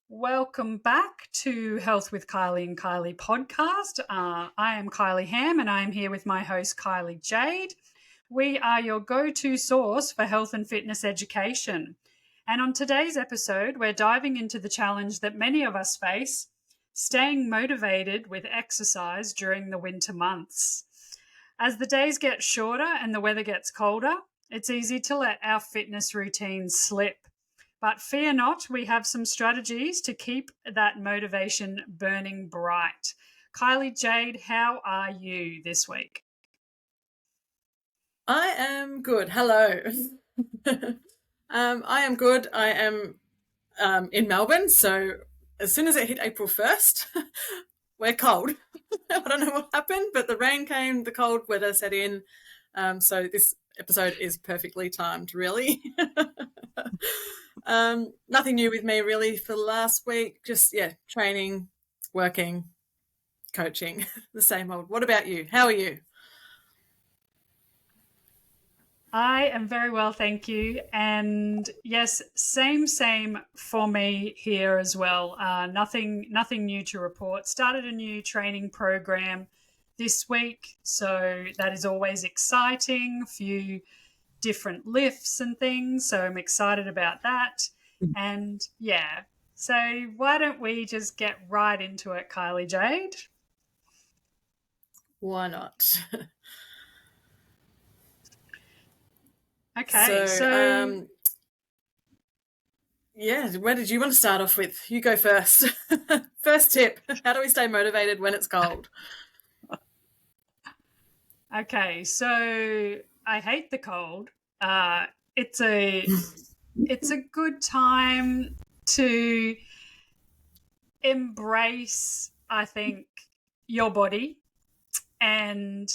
Welcome back to Health with Kylie and Kylie Podcast. I am Kylie Ham and I am here with my host Kylie Jade. We are your go-to source for health and fitness education. And on today's episode, we're diving into the challenge that many of us face, staying motivated with exercise during the winter months. As the days get shorter and the weather gets colder, it's easy to let our fitness routines slip. But fear not, we have some strategies to keep that motivation burning bright. Kylie Jade, how are you this week? I am good. Hello. I am good. I am in Melbourne, so as soon as it hit April 1st, we're cold. I don't know what happened, but the rain came, the cold weather set in. So this episode is perfectly timed, really. Nothing new with me really for the last week. Just, training, working, coaching, the same old. What about you? How are you? I am very well, thank you. And yes, same for me here as well. Nothing new to report. Started a new training program this week, so that is always exciting. A few different lifts and things, so I'm excited about that. And yeah, so why don't we just get right into it, Kylie Jade? Why not? Okay, so where did you want to start off with? You go first. First tip, how do we stay motivated when it's cold? Okay, so I hate the cold. It's a good time to embrace, I think, your body and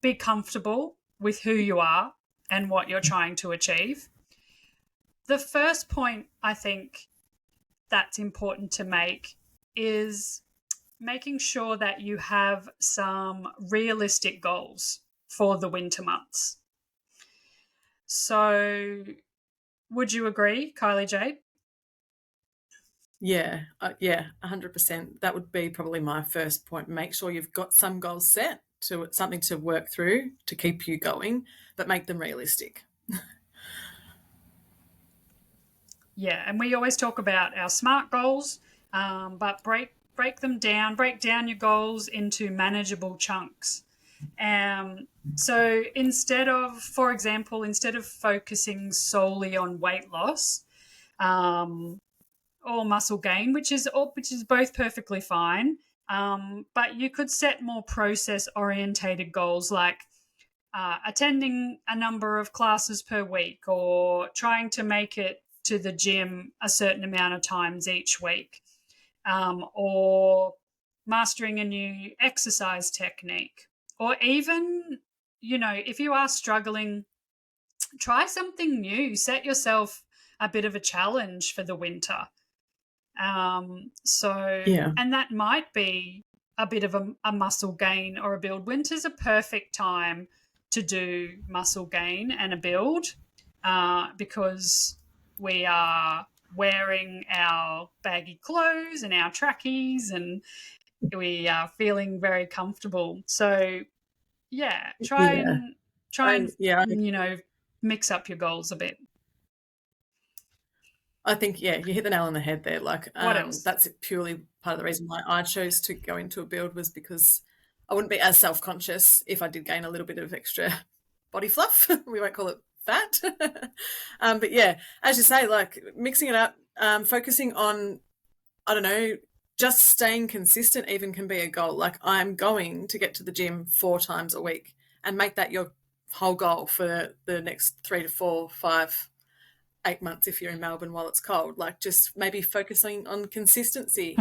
be comfortable with who you are and what you're trying to achieve. The first point I think that's important to make is making sure that you have some realistic goals for the winter months. So would you agree, Kylie Jade? Yeah, 100%. That would be probably my first point. Make sure you've got some goals set, to something to work through to keep you going, but make them realistic. Yeah, and we always talk about our SMART goals, but break down your goals into manageable chunks. So instead of focusing solely on weight loss or muscle gain, which is both perfectly fine, but you could set more process orientated goals like attending a number of classes per week or trying to make it to the gym a certain amount of times each week, or mastering a new exercise technique, or even, if you are struggling, try something new. Set yourself a bit of a challenge for the winter. And that might be a bit of a muscle gain or a build. Winter's a perfect time to do muscle gain and a build because we are wearing our baggy clothes and our trackies and we are feeling very comfortable. So try and mix up your goals a bit. I think, you hit the nail on the head there. Like, what else? That's purely part of the reason why I chose to go into a build, was because I wouldn't be as self-conscious if I did gain a little bit of extra body fluff. We won't call it fat. But yeah, as you say, like mixing it up, focusing on, I don't know, just staying consistent even can be a goal. Like, I'm going to get to the gym 4 times a week, and make that your whole goal for the next 3 to 4, 5, 8 months if you're in Melbourne while it's cold. Like, just maybe focusing on consistency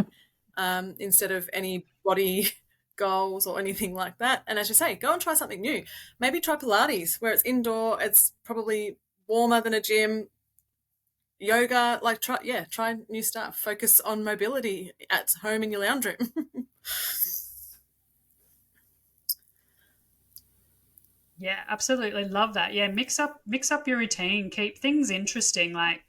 instead of any body goals or anything like that. And as you say, go and try something new. Maybe try Pilates, where it's indoor, it's probably warmer than a gym. Yoga, like try new stuff. Focus on mobility at home in your lounge room. Yeah, absolutely love that. Yeah, mix up your routine, keep things interesting, like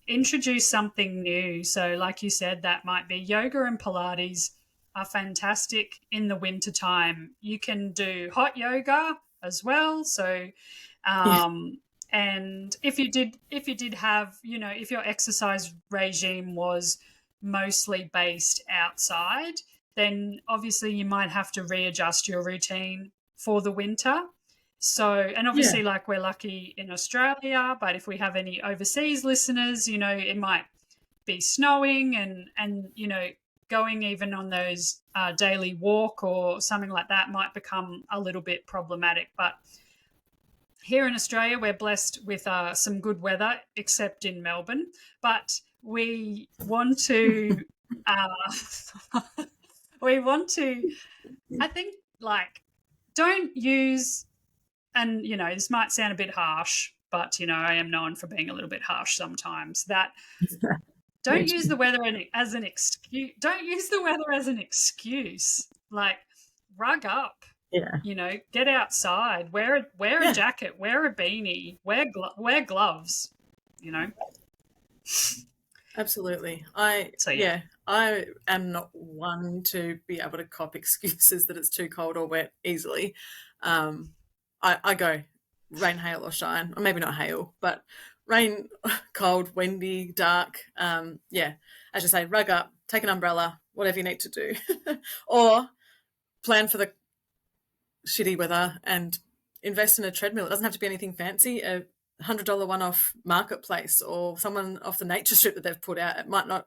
introduce something new. So like you said, that might be yoga and Pilates are fantastic in the winter time. You can do hot yoga as well. So Yeah. and if you did have, you know, if your exercise regime was mostly based outside, then obviously you might have to readjust your routine for the winter. So, and Yeah. obviously, like we're lucky in Australia, but if we have any overseas listeners, you know, it might be snowing and you know, going even on those daily walk or something like that might become a little bit problematic. But here in Australia, we're blessed with some good weather, except in Melbourne. But we want to, uh, we want to, I think, like, don't use, and you know, this might sound a bit harsh, but you know, I am known for being a little bit harsh sometimes. That don't use the weather as an excuse. Don't use the weather as an excuse. Like, rug up. Yeah. You know, get outside. Wear a Yeah. jacket. Wear a beanie. Wear gloves. You know. Absolutely. So yeah, Yeah, I am not one to be able to cop excuses that it's too cold or wet easily. Um, I go rain, hail, or shine, or maybe not hail, but rain, cold, windy, dark. Yeah, as you say, rug up, take an umbrella, whatever you need to do, or plan for the shitty weather and invest in a treadmill. It doesn't have to be anything fancy. $100 one-off marketplace or someone off the nature strip that they've put out. It might not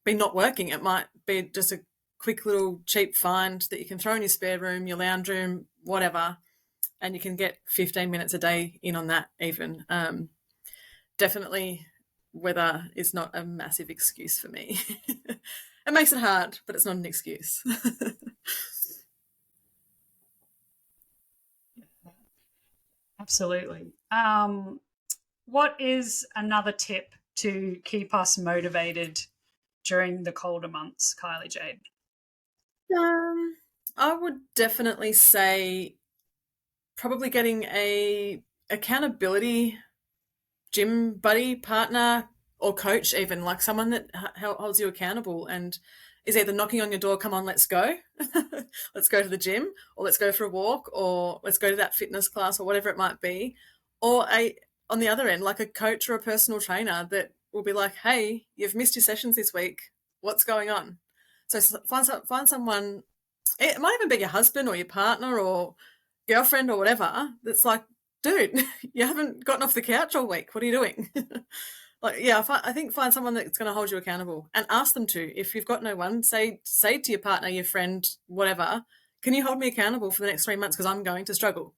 be not working. It might be just a quick little cheap find that you can throw in your spare room, your lounge room, whatever, and you can get 15 minutes a day in on that even. Definitely weather is not a massive excuse for me. It makes it hard, but it's not an excuse. absolutely. What is another tip to keep us motivated during the colder months, Kylie Jade? um, I would definitely say probably getting a accountability gym buddy, partner, or coach, even like someone that holds you accountable and is either knocking on your door, come on, let's go, let's go to the gym, or let's go for a walk, or let's go to that fitness class, or whatever it might be, or a on the other end, like a coach or a personal trainer that will be like, hey, you've missed your sessions this week, what's going on? So find someone. It might even be your husband or your partner or girlfriend or whatever that's like, dude, you haven't gotten off the couch all week. What are you doing? Like, yeah, I think find someone that's going to hold you accountable and ask them to. If you've got no one, say to your partner, your friend, whatever, can you hold me accountable for the next 3 months because I'm going to struggle?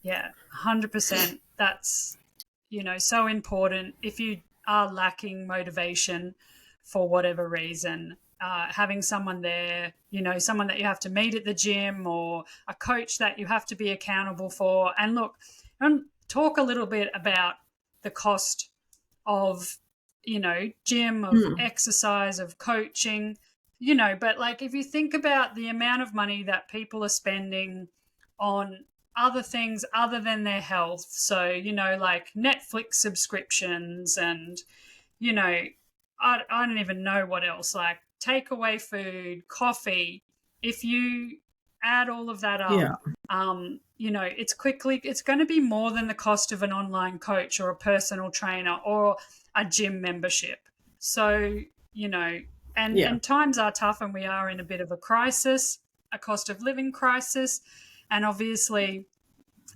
Yeah, 100%. That's, you know, so important. If you are lacking motivation for whatever reason, having someone there, you know, someone that you have to meet at the gym or a coach that you have to be accountable for. And look, and talk a little bit about the cost of, you know, gym, of Hmm. exercise, of coaching, you know, but like if you think about the amount of money that people are spending on other things other than their health. So, you know, like Netflix subscriptions and, you know, I don't even know what else, like takeaway food, coffee. If you add all of that up, Yeah. you know, it's going to be more than the cost of an online coach or a personal trainer or a gym membership. So, you know, Yeah. and times are tough and we are in a bit of a crisis, a cost of living crisis. And obviously,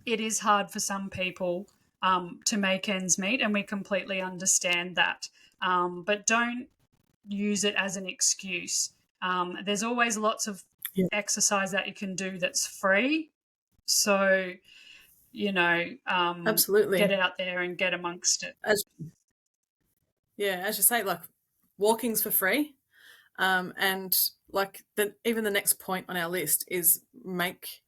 it is hard for some people to make ends meet, and we completely understand that. But don't use it as an excuse. There's always lots of Yeah. exercise that you can do that's free. So, you know, get Absolutely. out there and get amongst it. As Yeah, as you say, like walking's for free. And like even the next point on our list is make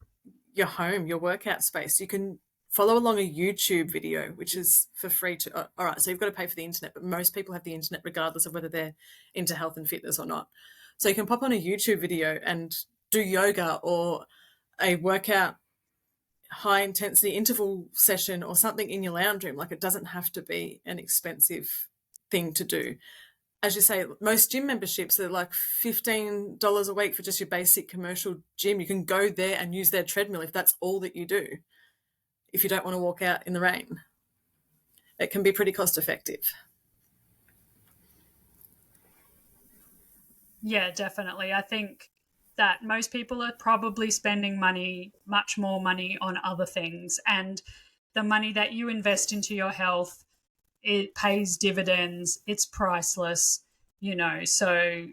your home your workout space. You can follow along a YouTube video, which is for free to. All right, so you've got to pay for the internet, but most people have the internet regardless of whether they're into health and fitness or not. So you can pop on a YouTube video and do yoga or a workout high intensity interval session or something in your lounge room. Like, it doesn't have to be an expensive thing to do. As you say, most gym memberships are like $15 a week for just your basic commercial gym. You can go there and use their treadmill if that's all that you do, if you don't want to walk out in the rain. It can be pretty cost effective. Yeah, definitely. I think that most people are probably spending much more money on other things, and the money that you invest into your health, it pays dividends. It's priceless, so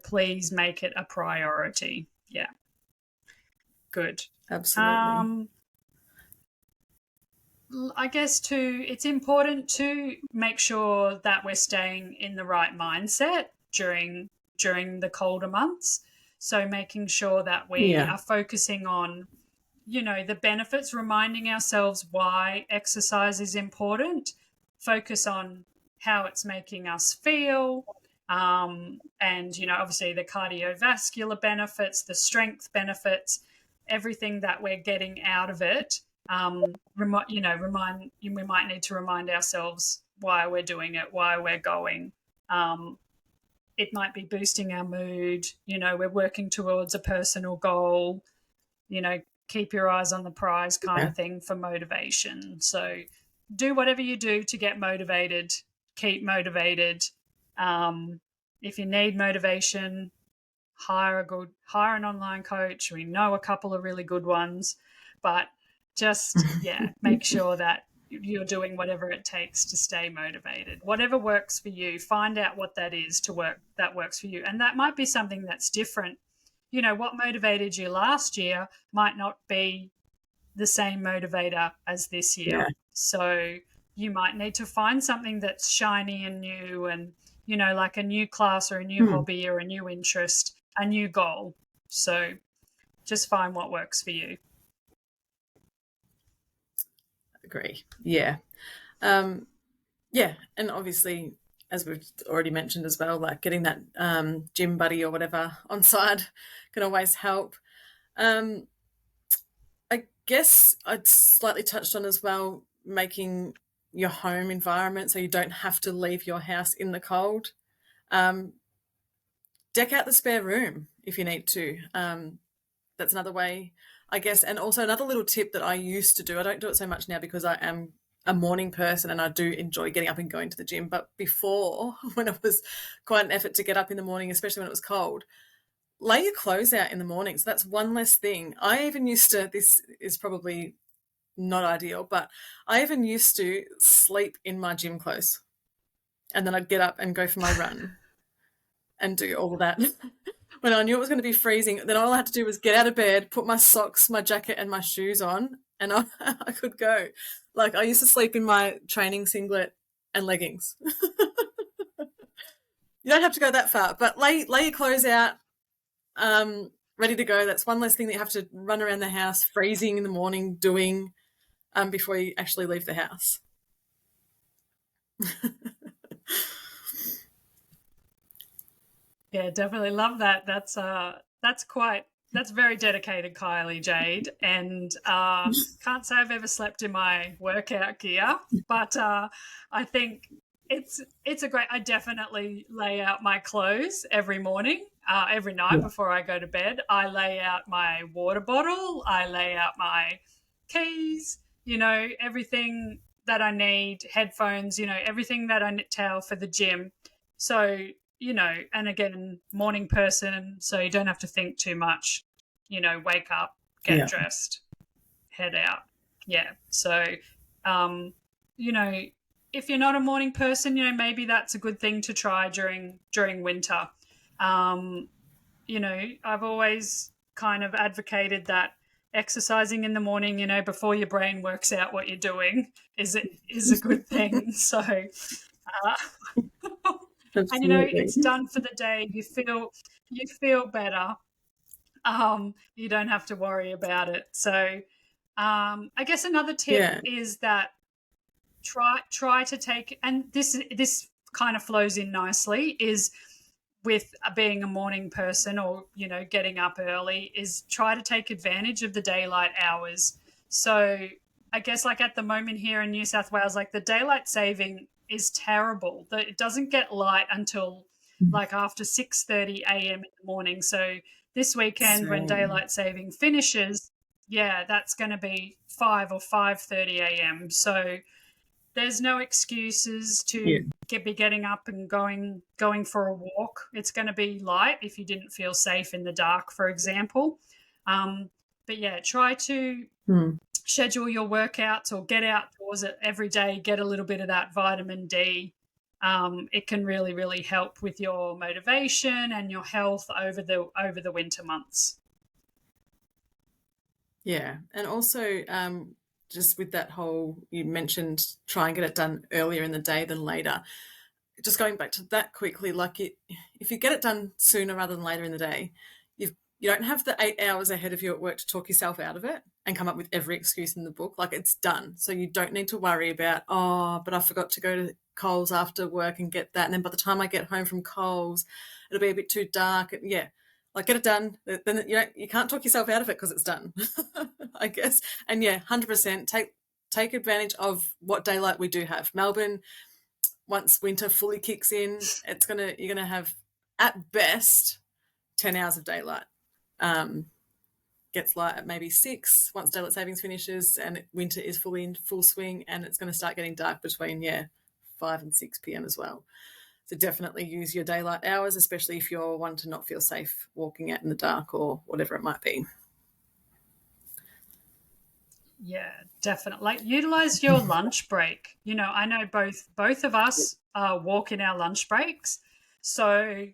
please make it a priority. Yeah. Good. Absolutely. I guess too, it's important to make sure that we're staying in the right mindset during the colder months. So making sure that we are focusing on, the benefits, reminding ourselves why exercise is important, focus on how it's making us feel, and, obviously the cardiovascular benefits, the strength benefits, everything that we're getting out of it. We might need to remind ourselves why we're doing it, why we're going. It might be boosting our mood. We're working towards a personal goal. Keep your eyes on the prize kind of thing for motivation. So do whatever you do to get motivated. Keep motivated. If you need motivation, hire an online coach. We know a couple of really good ones, but just make sure that you're doing whatever it takes to stay motivated. Whatever works for you, find out what that is that works for you. And that might be something that's different. What motivated you last year might not be the same motivator as this year. Yeah. So you might need to find something that's shiny and new and, like a new class or a new hobby or a new interest, a new goal. So just find what works for you. Agree. Yeah. And obviously, as we've already mentioned as well, like getting that gym buddy or whatever on side can always help. I guess I'd slightly touched on as well, making your home environment so you don't have to leave your house in the cold. Deck out the spare room if you need to. That's another way, I guess. And also another little tip that I used to do, I don't do it so much now because I am a morning person and I do enjoy getting up and going to the gym. But before, when it was quite an effort to get up in the morning, especially when it was cold, lay your clothes out in the morning. So that's one less thing. I even used to, this is probably not ideal, but I even used to sleep in my gym clothes. And then I'd get up and go for my run and do all of that. When I knew it was going to be freezing, then all I had to do was get out of bed, put my socks, my jacket and my shoes on, and I could go. Like, I used to sleep in my training singlet and leggings. You don't have to go that far, but lay your clothes out, ready to go. That's one less thing that you have to run around the house freezing in the morning doing before you actually leave the house. Yeah, definitely love that. That's very dedicated, Kylie Jade, and can't say I've ever slept in my workout gear, but I think it's a great. I definitely lay out my clothes every morning, every night before I go to bed. I lay out my water bottle. I lay out my keys. Everything that I need, headphones. Everything that I towel for the gym. So. And again, morning person, so you don't have to think too much. Wake up, get dressed, head out. Yeah. So, if you're not a morning person, maybe that's a good thing to try during winter. I've always kind of advocated that exercising in the morning, before your brain works out what you're doing is a good thing. So, and it's done for the day. You feel better. You don't have to worry about it. So I guess another tip is that try to take, and this kind of flows in nicely, is with being a morning person or, getting up early is try to take advantage of the daylight hours. So I guess like at the moment here in New South Wales, like the daylight saving is terrible. It doesn't get light until like after 6:30 a.m. in the morning. So this weekend when Same. daylight saving finishes, yeah, that's going to be 5 or 5:30 a.m. So there's no excuses Yeah. to be getting up and going for a walk. It's going to be light if you didn't feel safe in the dark, for example. But yeah, try to schedule your workouts or get outdoors every day. Get a little bit of that vitamin D. It can really, really help with your motivation and your health over the winter months. Yeah. And also, just with that whole, you mentioned try and get it done earlier in the day than later. Just going back to that quickly, like if you get it done sooner rather than later in the day, you don't have the 8 hours ahead of you at work to talk yourself out of it and come up with every excuse in the book. Like it's done. So you don't need to worry about, oh, but I forgot to go to Coles after work and get that. And then by the time I get home from Coles, it'll be a bit too dark. Yeah. Like get it done. Then you can't talk yourself out of it because it's done, I guess. And yeah, 100% take advantage of what daylight we do have. Melbourne, once winter fully kicks in, you're gonna have at best 10 hours of daylight. Gets light at maybe 6 once daylight savings finishes, and winter is fully in full swing, and it's going to start getting dark between 5 and 6 p.m. as well. So definitely use your daylight hours, especially if you're one to not feel safe walking out in the dark or whatever it might be. Yeah, definitely. Like utilize your lunch break. I know both of us walk in our lunch breaks. So,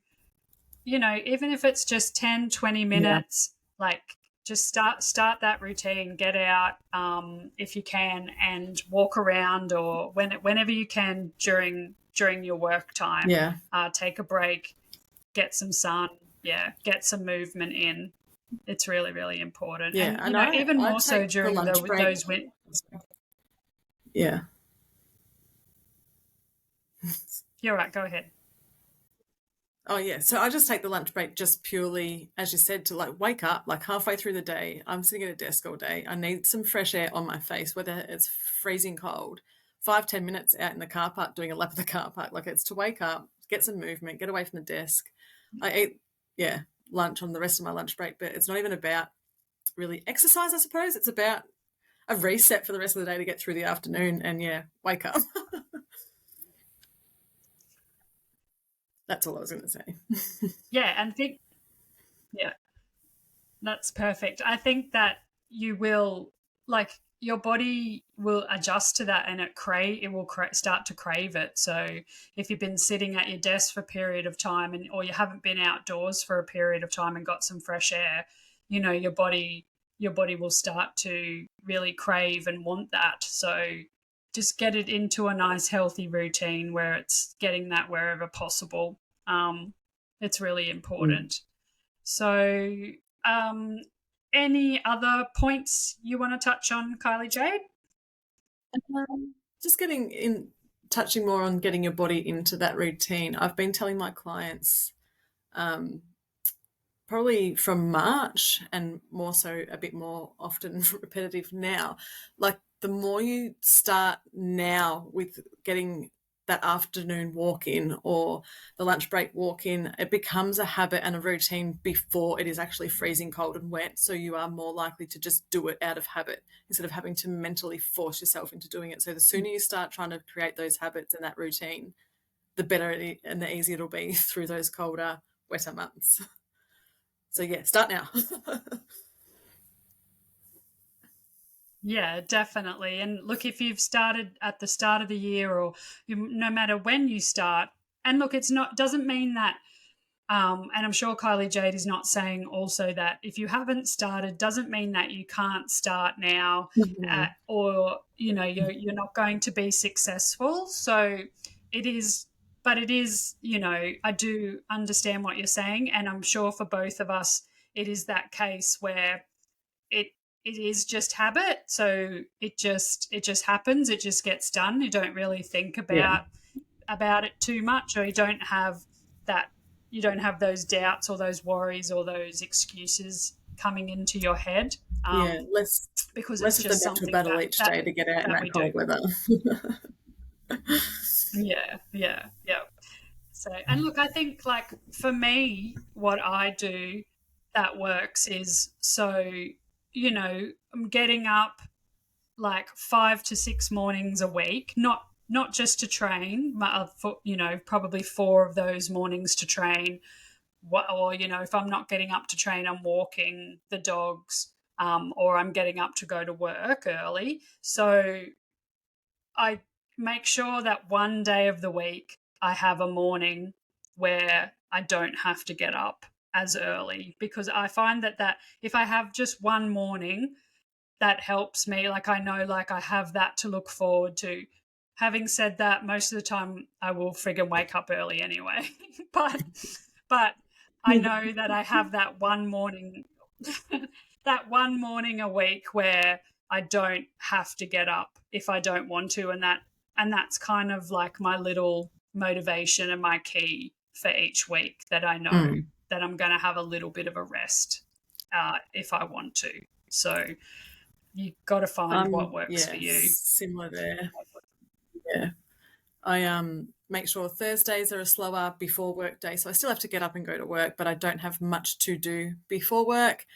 even if it's just 10, 20 minutes, like just start that routine, get out if you can and walk around or whenever you can during your work time. Yeah. Take a break, get some sun, get some movement in. It's really, really important. Yeah, And, even more so during those winters. Yeah. You're right, go ahead. Oh, yeah. So I just take the lunch break just purely, as you said, to like wake up like halfway through the day. I'm sitting at a desk all day. I need some fresh air on my face, whether it's freezing cold. 5-10 minutes out in the car park doing a lap of the car park. Like it's to wake up, get some movement, get away from the desk. I eat, lunch on the rest of my lunch break, but it's not even about really exercise, I suppose. It's about a reset for the rest of the day to get through the afternoon and wake up. That's all I was going to say. And that's perfect. I think that you will, like, your body will adjust to that and it will start to crave it. So if you've been sitting at your desk for a period of time or you haven't been outdoors for a period of time and got some fresh air, your body will start to really crave and want that. So just get it into a nice healthy routine where it's getting that wherever possible. It's really important. So any other points you want to touch on, Kylie Jade? Just touching more on getting your body into that routine. I've been telling my clients probably from March and more so a bit more often repetitive now, like the more you start now with getting that afternoon walk in or the lunch break walk in, it becomes a habit and a routine before it is actually freezing cold and wet. So you are more likely to just do it out of habit instead of having to mentally force yourself into doing it. So the sooner you start trying to create those habits and that routine, the better and the easier it'll be through those colder, wetter months. So start now. Yeah, definitely. And look, if you've started at the start of the year or no matter when you start, and look, doesn't mean that, and I'm sure Kylie Jade is not saying also that if you haven't started, doesn't mean that you can't start now or, you're not going to be successful. So it is, I do understand what you're saying. And I'm sure for both of us, it is that case where it is just habit. So it just happens. It just gets done. You don't really think about it too much, or you don't have that you don't have those doubts or those worries or those excuses coming into your head. Yeah, Because it's less of the just mental something battle each day to get out in that that we do. cold weather. Yeah. So, and look, I think like for me, what I do that works is I'm getting up like 5 to 6 mornings a week, not just to train, but probably 4 of those mornings to train. Or if I'm not getting up to train, I'm walking the dogs, or I'm getting up to go to work early. So I make sure that one day of the week I have a morning where I don't have to get up as early, because I find that if I have just one morning, that helps me. Like I know, like I have that to look forward to. Having said that, most of the time I will friggin' wake up early anyway. but I know that I have that one morning that one morning a week where I don't have to get up if I don't want to, and that's kind of like my little motivation and my key for each week, that I know that I'm going to have a little bit of a rest if I want to. So you got to find what works for you. Similar there. Yeah. I make sure Thursdays are a slower before work day, so I still have to get up and go to work, but I don't have much to do before work.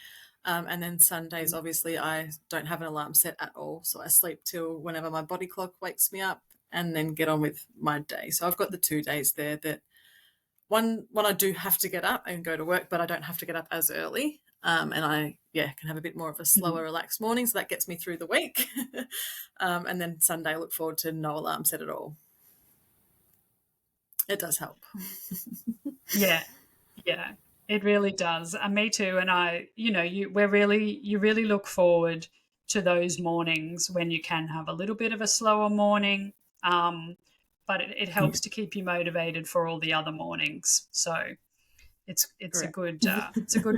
And then Sundays, obviously, I don't have an alarm set at all, so I sleep till whenever my body clock wakes me up, and then get on with my day. So I've got the 2 days there that one I do have to get up and go to work, but I don't have to get up as early. And I can have a bit more of a slower, relaxed morning, so that gets me through the week. And then Sunday, I look forward to no alarm set at all. It does help. Yeah, it really does. And me too. And you really look forward to those mornings when you can have a little bit of a slower morning. But it helps to keep you motivated for all the other mornings. So it's a good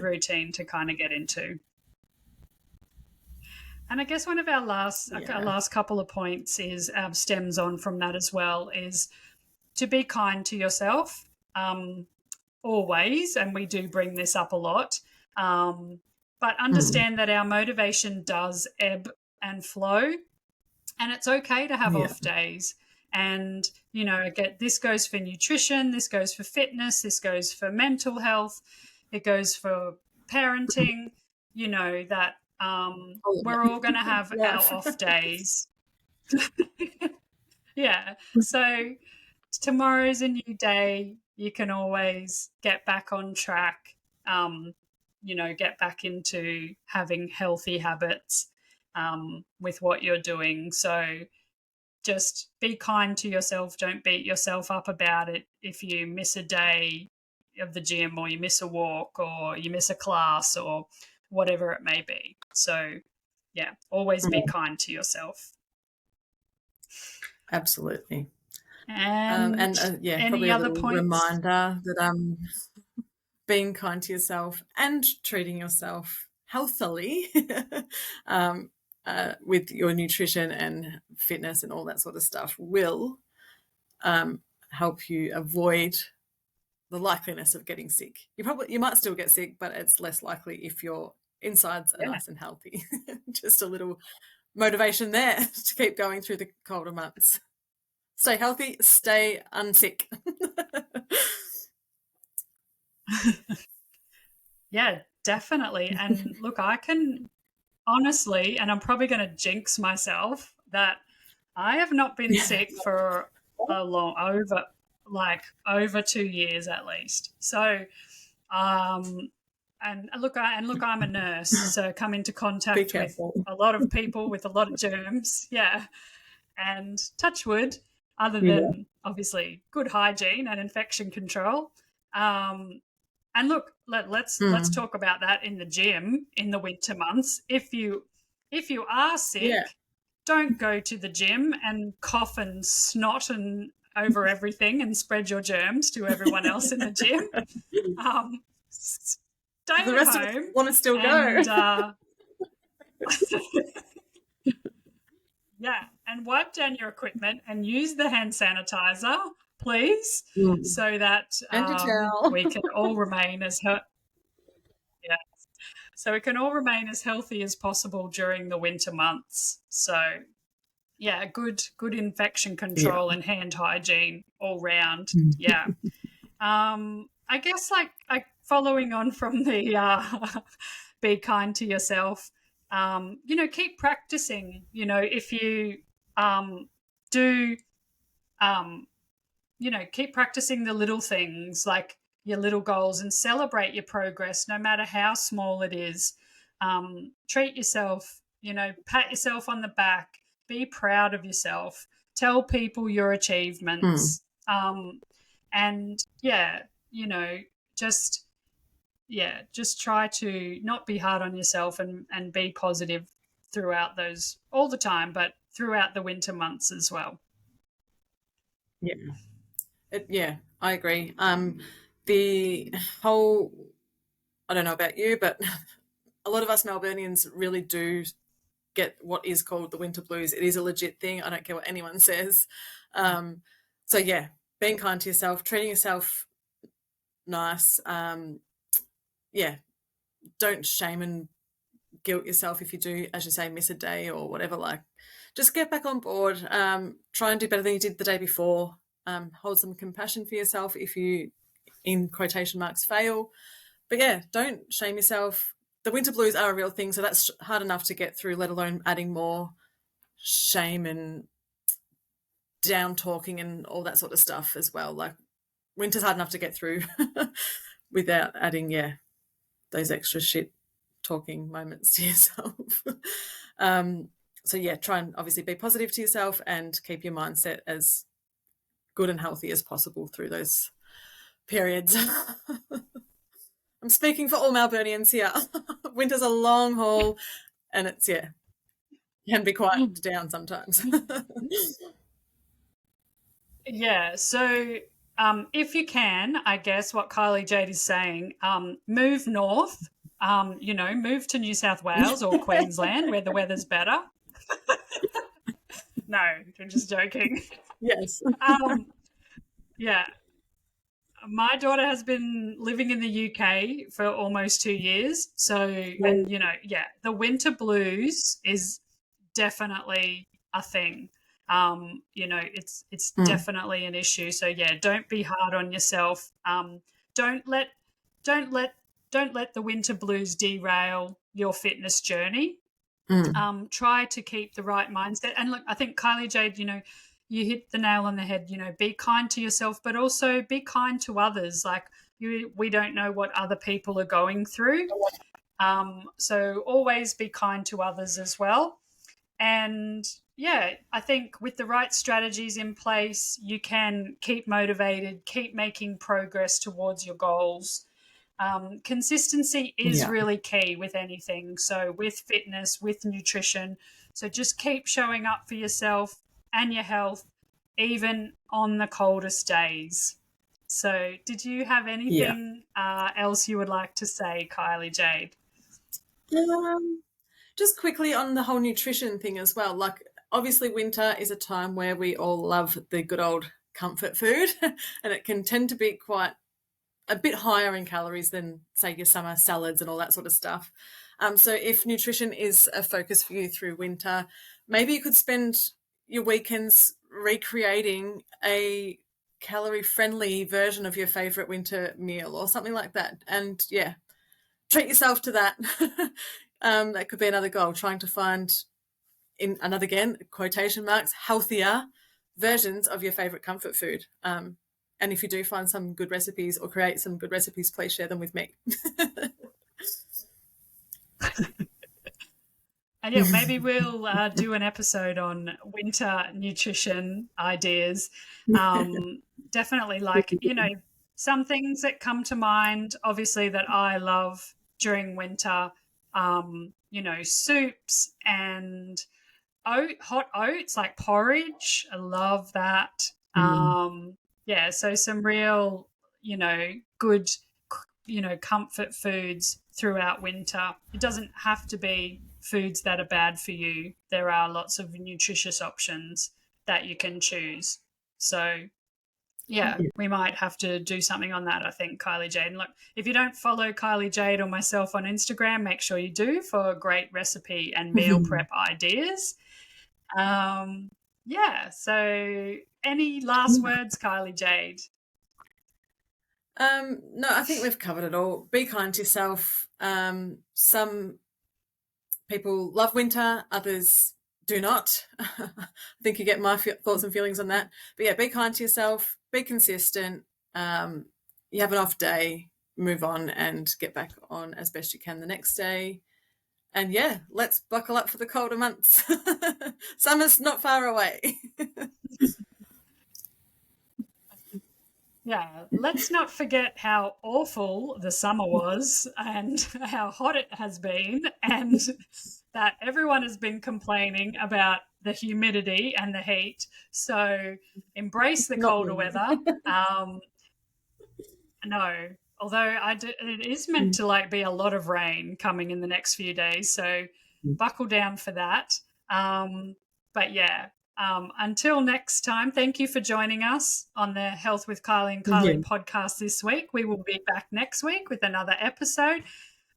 routine to kind of get into. And I guess one of our last couple of points stems on from that as well, is to be kind to yourself always, and we do bring this up a lot. But understand that our motivation does ebb and flow, and it's okay to have off days. And, this goes for nutrition, this goes for fitness, this goes for mental health, it goes for parenting, that we're all going to have our off days. Yeah. So tomorrow's a new day. You can always get back on track, get back into having healthy habits with what you're doing. So just be kind to yourself. Don't beat yourself up about it if you miss a day of the gym, or you miss a walk, or you miss a class, or whatever it may be. So, yeah, always be kind to yourself. Absolutely. And probably any a other little points? reminder that being kind to yourself and treating yourself healthily with your nutrition and fitness and all that sort of stuff will help you avoid the likeliness of getting sick. You might still get sick, but it's less likely if your insides are nice and healthy. Just a little motivation there to keep going through the colder months. Stay healthy, stay unsick. Yeah, definitely. And look, I can honestly, and I'm probably going to jinx myself, that I have not been sick for over 2 years at least. So, and look, I'm a nurse, so come into contact with a lot of people with a lot of germs. Yeah. And touch wood, other than obviously good hygiene and infection control. And look, let's talk about that in the gym in the winter months. If you are sick, don't go to the gym and cough and snot and over everything and spread your germs to everyone else in the gym. Stay the at rest home. Of us want to still go. Yeah, and wipe down your equipment and use the hand sanitizer. please, Mm. so that And your towel. we can all remain as yeah, so we can all remain as healthy as possible during the winter months. So yeah, good infection Yeah. control and hand hygiene all round. Mm. Yeah. I guess like following on from the be kind to yourself. Keep practicing. If you do keep practicing the little things like your little goals and celebrate your progress, no matter how small it is. Treat yourself, pat yourself on the back, be proud of yourself, tell people your Mm. achievements. And yeah, just, just try to not be hard on yourself and be positive throughout those all the time, but throughout the winter months as well. Yeah. Yeah, I agree. The whole, I don't know about you, but a lot of us Melburnians really do get what is called the winter blues. It is a legit thing. I don't care what anyone says. So yeah, being kind to yourself, treating yourself nice. Yeah, don't shame and guilt yourself if you do, as you say, miss a day or whatever. Like, just get back on board. Try and do better than you did the day before. Hold some compassion for yourself if you, in quotation marks, fail. But yeah, don't shame yourself. The winter blues are a real thing, so that's hard enough to get through, let alone adding more shame and down talking and all that sort of stuff as well. Like, winter's hard enough to get through without adding, those extra shit talking moments to yourself. So yeah, try and obviously be positive to yourself and keep your mindset as good and healthy as possible through those periods. I'm speaking for all Melburnians here. Winter's a long haul and it's, can be quite down sometimes. Yeah. So if you can, I guess what Kylie Jade is saying, move north, move to New South Wales or Queensland where the weather's better. No, I'm just joking. Yes. Yeah. My daughter has been living in the UK for almost 2 years. So, and, the winter blues is definitely a thing. It's definitely an issue. So yeah, don't be hard on yourself. Don't let don't let don't let the winter blues derail your fitness journey. Try to keep the right mindset. And look, I think Kylie Jade, you hit the nail on the head. Be kind to yourself, but also be kind to others. Like we don't know what other people are going through. So always be kind to others as well. And yeah, I think with the right strategies in place, you can keep motivated, keep making progress towards your goals. Consistency is Yeah. really key with anything. So, with fitness, with nutrition. So, just keep showing up for yourself and your health, even on the coldest days. So, did you have Yeah. anything else you would like to say, Kylie Jade? Just quickly on the whole nutrition thing as well. Like, obviously, winter is a time where we all love the good old comfort food, and it can tend to be quite a bit higher in calories than, say, your summer salads and all that sort of stuff. So if nutrition is a focus for you through winter, maybe you could spend your weekends recreating a calorie-friendly version of your favourite winter meal or something like that. And, treat yourself to that. That could be another goal, trying to find, in another, again, quotation marks, healthier versions of your favourite comfort food. And if you do find some good recipes or create some good recipes, please share them with me. And yeah, maybe we'll do an episode on winter nutrition ideas. Definitely, some things that come to mind, obviously, that I love during winter, soups and hot oats, like porridge. I love that. So some real, good, comfort foods throughout winter. It doesn't have to be foods that are bad for you. There are lots of nutritious options that you can choose. So Yeah, we might have to do something on that, I think, Kylie Jade. And look, if you don't follow Kylie Jade or myself on Instagram, make sure you do for great recipe and meal prep ideas. Yeah, so any last words, Kylie Jade? No, I think we've covered it all. Be kind to yourself. Some people love winter, others do not. I think you get my thoughts and feelings on that. But yeah, be kind to yourself, be consistent. You have an off day, move on and get back on as best you can the next day. And yeah, let's buckle up for the colder months. Summer's not far away. Yeah, let's not forget how awful the summer was and how hot it has been, and that everyone has been complaining about the humidity and the heat. So embrace the colder weather. No, although it is meant to like be a lot of rain coming in the next few days. So buckle down for that. But yeah, until next time, thank you for joining us on the Health with Kylie and Kylie podcast this week. We will be back next week with another episode.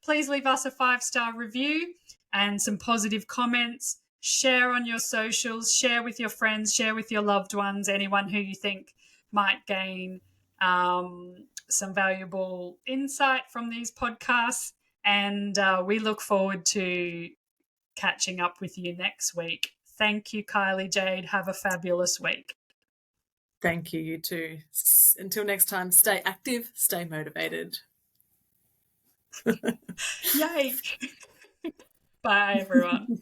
Please leave us a 5-star review and some positive comments. Share on your socials, share with your friends, share with your loved ones, anyone who you think might gain some valuable insight from these podcasts. And we look forward to catching up with you next week. Thank you, Kylie Jade. Have a fabulous week. Thank you, you too. Until next time, stay active, stay motivated. Yay. Bye, everyone.